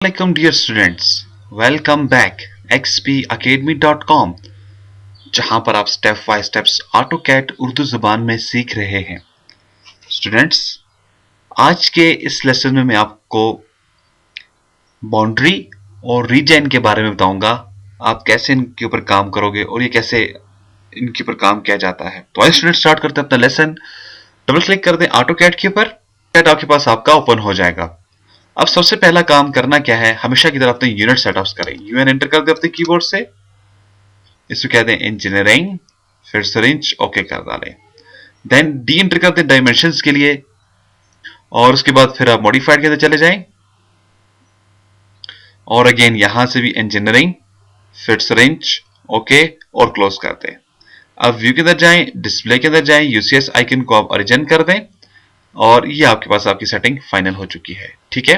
Welcome dear students, welcome back xpacademy.com जहां पर आप step by steps AutoCAD Urdu जुबान में सीख रहे हैं। स्टूडेंट्स, आज के इस लेसन में मैं आपको बाउंड्री और रीजन के बारे में बताऊंगा। आप कैसे इनके ऊपर काम करोगे और ये कैसे इनके ऊपर काम किया जाता है। तो आइए स्टूडेंट स्टार्ट करते हैं अपना लेसन। डबल क्लिक कर दें ऑटोकैड के ऊपर, आपके पास आपका ओपन हो जाएगा। अब सबसे पहला काम करना क्या है, हमेशा की तरह अपने यूनिट सेटअप्स करें। यूएन एंटर कर दे अपने कीबोर्ड से, इसको कह दें इंजीनियरिंग, फिर सिरिंज ओके कर डालें। देन डी एंटर कर दें डायमेंशंस के लिए, और उसके बाद फिर आप मॉडिफाइड के अंदर चले जाएं, और अगेन यहां से भी इंजीनियरिंग, फिर सिरिंज ओके और क्लोज कर दें। अब व्यू के अंदर जाएं, डिस्प्ले के अंदर जाएं, यूसीएस आइकन को आप ओरिजिन कर दें, और ये आपके पास आपकी सेटिंग फाइनल हो चुकी है। ठीक है,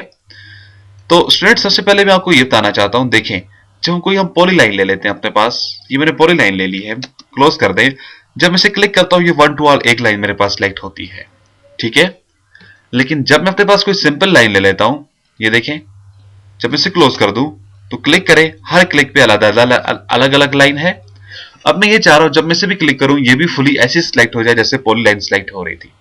तो स्टूडेंट सबसे पहले मैं आपको ये बताना चाहता हूं, देखें जब कोई हम पॉली लाइन ले लेते हैं अपने पास, ये मैंने पॉली लाइन ले ली है, क्लोज कर दें। जब मैं इसे क्लिक करता हूं ये वन टू ऑल एक लाइन मेरे पास सिलेक्ट होती है। ठीक है, लेकिन जब मैं अपने पास कोई सिंपल लाइन ले लेता हूं, ये देखें, जब मैं इसे क्लोज कर दूं तो क्लिक करें, हर क्लिक पे अलग अलग लाइन है। अब मैं ये चाह रहा हूं जब मैं इसे भी क्लिक करूं ये भी फुली ऐसी सिलेक्ट हो जाए जैसे पॉली लाइन सिलेक्ट हो रही थी।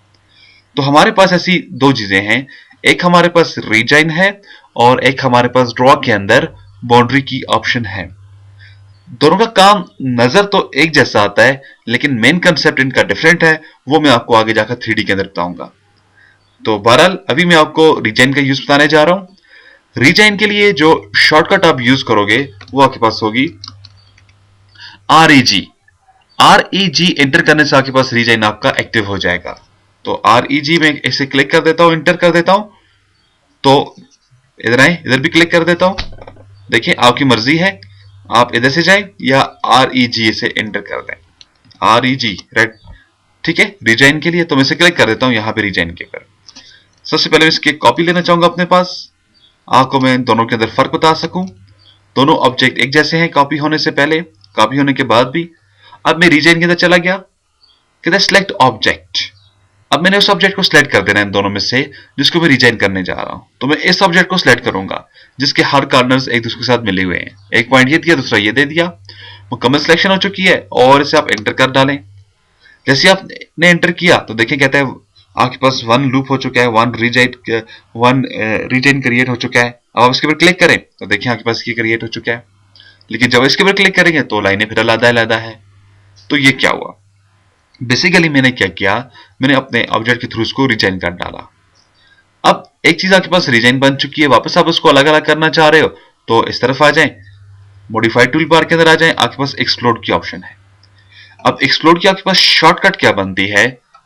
तो हमारे पास ऐसी दो चीजें हैं, एक हमारे पास रीजन है और एक हमारे पास ड्रॉ के अंदर बाउंड्री की ऑप्शन है। दोनों का काम नजर तो एक जैसा आता है, लेकिन मेन कंसेप्ट इनका डिफरेंट है, वो मैं आपको आगे जाकर 3D के अंदर बताऊंगा। तो बहरहाल अभी मैं आपको रीजन का यूज बताने जा रहा हूं। रीजन के लिए जो शॉर्टकट आप यूज करोगे वो आपके पास होगी REG। REG एंटर करने से आपके पास रीजन आपका एक्टिव हो जाएगा। तो REG में इसे क्लिक कर देता हूं, एंटर कर देता हूं, तो इधर आए, इधर भी क्लिक कर देता हूं। देखिए आपकी मर्जी है, आप इधर से जाएं या REG से एंटर कर दें। REG राइट, ठीक है, रीजन के लिए तो मैं इसे क्लिक कर देता हूं यहां पे रीजन के ऊपर। सबसे पहले इसकी कॉपी लेना चाहूंगा अपने पास, आपको मैं दोनों के अंदर फर्क बता सकूं। दोनों ऑब्जेक्ट एक जैसे हैं कॉपी होने से पहले, कॉपी होने के बाद भी। अब मैं रीजन के अंदर चला गया, कहता है सिलेक्ट ऑब्जेक्ट। अब मैंने उस ऑब्जेक्ट को सिलेक्ट कर देना है इन दोनों में से जिसको मैं रीजन करने जा रहा हूं। तो मैं इस ऑब्जेक्ट को सिलेक्ट करूंगा जिसके हर कॉर्नर्स एक दूसरे के साथ मिले हुए हैं। एक पॉइंट ये दिया, दूसरा ये दे दिया, मुकम्मल सिलेक्शन हो चुकी है, और इसे आप एंटर कर डालें। जैसे आपने एंटर किया तो देखें कहता है आपके पास वन लूप हो चुका है, वन रीजन क्रिएट हो चुका है। अब आप इसके ऊपर क्लिक करें तो देखिए आपके पास ये क्रिएट हो चुका है, लेकिन जब इसके ऊपर क्लिक करेंगे तो लाइनें फिर अलग-अलग है। तो ये क्या हुआ, बेसिकली मैंने क्या किया, मैंने अपने ऑब्जेक्ट के थ्रू इसको रीजन कर डाला। अब एक चीज आपके पास रीजन बन चुकी है, वापस आप उसको अलग अलग करना चाह रहे हो तो इस तरफ आ जाएं, मॉडिफाइड टूल बार के अंदर आ जाएं, आपके पास एक्सप्लोड की ऑप्शन है। अब एक्सप्लोड की आपके पास शॉर्टकट क्या बनती है,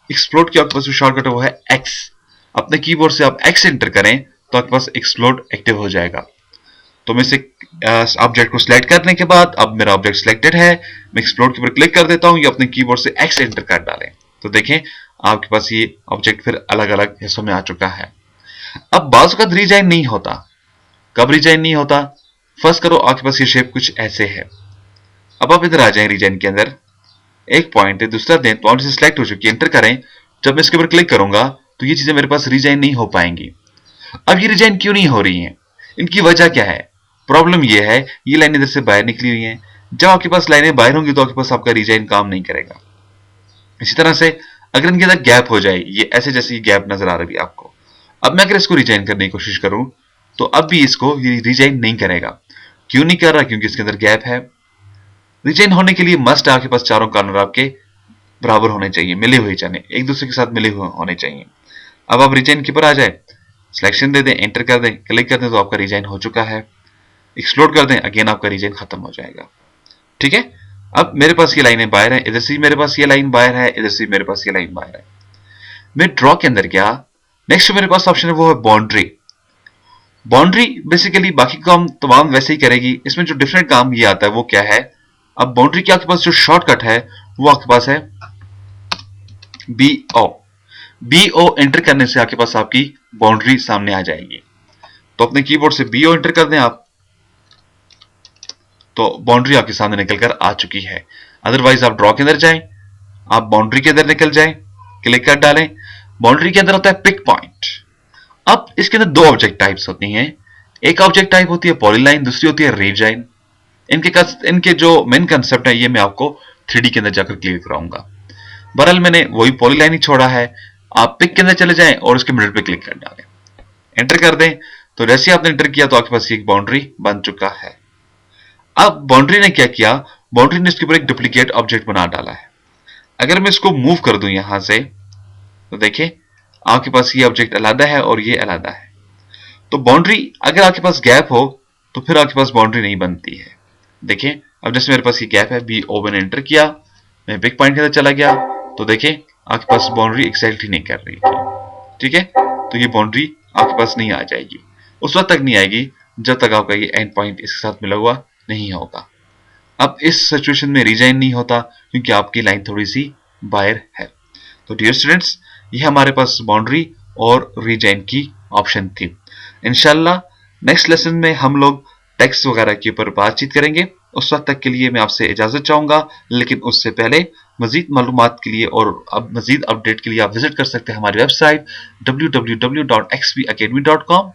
एक्सप्लोड की आपके पास जो शॉर्टकट है वो है एक्स। अपने कीबोर्ड से आप एक्स एंटर करें तो आपके पास एक्सप्लोड एक्टिव हो जाएगा। तो मैं इसे ऑब्जेक्ट को सिलेक्ट करने के बाद, अब मेरा ऑब्जेक्ट सिलेक्टेड है, मैं एक्सप्लोर के ऊपर क्लिक कर देता हूं, ये अपने कीबोर्ड से एक्स एंटर कर डालें तो देखें आपके पास ये ऑब्जेक्ट फिर अलग अलग हिस्सों में आ चुका है। अब बाजू का रीजन नहीं होता, कब रीजन नहीं होता, फर्स्ट करो आपके पास ये शेप कुछ ऐसे है। अब आप इधर आ जाएं, रीजन के अंदर एक पॉइंट है, दूसरा दें, पॉइंट से सिलेक्ट हो चुकी है, एंटर करें। जब मैं इसके ऊपर क्लिक करूंगा तो ये चीजें मेरे पास रीजन नहीं हो पाएंगी। अब ये रीजन क्यों नहीं हो रही है, इनकी वजह क्या है। प्रॉब्लम यह है ये लाइनें इधर से बाहर निकली हुई हैं। जब आपके पास लाइनें बाहर होंगी तो आपके पास आपका रीजन काम नहीं करेगा। इसी तरह से अगर इनके अंदर गैप हो जाए, ये ऐसे जैसे गैप नजर आ रही है आपको, अब मैं अगर इसको रीजन करने की कोशिश करूं तो अब भी इसको ये रीजन नहीं करेगा। क्यों नहीं कर रहा, क्योंकि इसके अंदर गैप है। रीजन होने के लिए मस्ट आपके पास चारों कॉर्नर आपके बराबर होने चाहिए, मिले हुए चाहिए, एक दूसरे के साथ मिले हुए होने चाहिए। अब आप रीजन के ऊपर आ जाए, सिलेक्शन दे दें, एंटर कर दें, क्लिक कर दें तो आपका रीजन हो चुका है। एक्सप्लोर कर दें, अगेन आपका रीजन खत्म हो जाएगा। ठीक है, अब मेरे पास ये लाइनें बाहर है, इधर से मेरे पास ये लाइन बाहर है, इधर से मेरे पास ये लाइन बाहर है। मैं ड्रॉ के अंदर गया, नेक्स्ट मेरे पास ऑप्शन है वो है बाउंड्री। बाउंड्री बेसिकली बाकी काम तमाम वैसे ही करेगी, इसमें जो डिफरेंट काम ये आता है वो क्या है। अब बाउंड्री के आपके पास जो शॉर्टकट है वो आपके पास है BO एंटर करने से आपके पास आपकी बाउंड्री सामने आ जाएगी। तो अपने कीबोर्ड से BO एंटर कर दें आप, तो बाउंड्री आपके सामने निकलकर आ चुकी है। अदरवाइज आप ड्रॉ के अंदर जाएं, आप बाउंड्री के अंदर निकल जाएं, क्लिक कर डालें। बाउंड्री के अंदर होता है पिक पॉइंट। अब इसके अंदर दो ऑब्जेक्ट टाइप्स होती हैं, एक ऑब्जेक्ट टाइप होती है पॉलीलाइन, दूसरी होती है रीजाइन। इनके जो मेन कंसेप्ट है ये मैं आपको 3D के अंदर जाकर क्लियर कराऊंगा। बहरहाल मैंने वही पॉलीलाइन ही छोड़ा है। आप पिक के अंदर चले जाएं और उसके मिडल पे क्लिक कर डालें, एंटर कर दें। तो जैसे ही आपने एंटर किया तो आपके पास एक बाउंड्री बन चुका है। अब बाउंड्री ने क्या किया, बाउंड्री ने इसके ऊपर एक डुप्लीकेट ऑब्जेक्ट बना डाला है। अगर मैं इसको मूव कर दूं यहां से तो देखिए आपके पास ये ऑब्जेक्ट अलग है और ये अलग है। तो बाउंड्री अगर आपके पास गैप हो तो फिर आपके पास बाउंड्री नहीं बनती है। देखिए अब जैसे मेरे पास ये गैप है, बी ओ मैंने एंटर किया, मैं पिक पॉइंट के अंदर चला गया तो देखिए आपके पास बाउंड्री एक्साइट ही नहीं कर रही थी। ठीक है, तो ये बाउंड्री आपके पास नहीं आ जाएगी, उस वक्त तक नहीं आएगी जब तक आपका ये एंड पॉइंट इसके साथ मिला हुआ नहीं होगा। अब इस सिचुएशन में रीजाइन नहीं होता क्योंकि आपकी लाइन थोड़ी सी बाहर है। तो डियर स्टूडेंट्स, ये हमारे पास बाउंड्री और रीजाइन की ऑप्शन थी। इंशाल्लाह नेक्स्ट लेसन में हम लोग टेक्स्ट वगैरह के ऊपर बातचीत करेंगे। उस वक्त तक के लिए मैं आपसे इजाजत चाहूंगा, लेकिन उससे पहले मजीद मालूमात के लिए और अब मजीद अपडेट के लिए आप विजिट कर सकते हैं हमारी वेबसाइट www.xpacademy.com,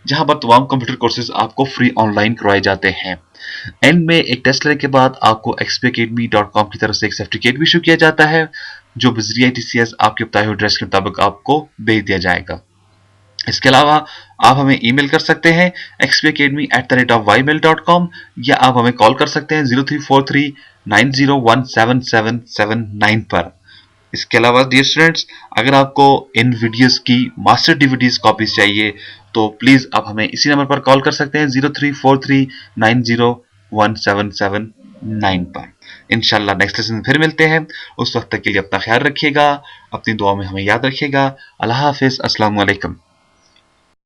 जहां पर तमाम कंप्यूटर कोर्सेज आपको फ्री ऑनलाइन करवाए जाते हैं। एंड में एक टेस्ट लेने के बाद आपको xpacademy.com की तरफ से एक सर्टिफिकेट भी इशू किया जाता है, जो बजरिया TCS आपके बताए हुए एड्रेस के मुताबिक आपको भेज दिया जाएगा। इसके अलावा आप हमें ईमेल कर सकते हैं xpacademy@ymail.com, या आप हमें कॉल कर सकते हैं 034390177779 पर। इसके अलावा डियर स्टूडेंट्स, अगर आपको इन वीडियोस की मास्टर DVDs कॉपीज चाहिए तो प्लीज आप हमें इसी नंबर पर कॉल कर सकते हैं 0343901779 पर। इंशाल्लाह नेक्स्ट लेसन फिर मिलते हैं। उस वक्त तक के लिए अपना ख्याल रखिएगा, अपनी दुआ में हमें याद रखिएगा। अल्लाह हाफिज, अस्सलाम वालेकुम।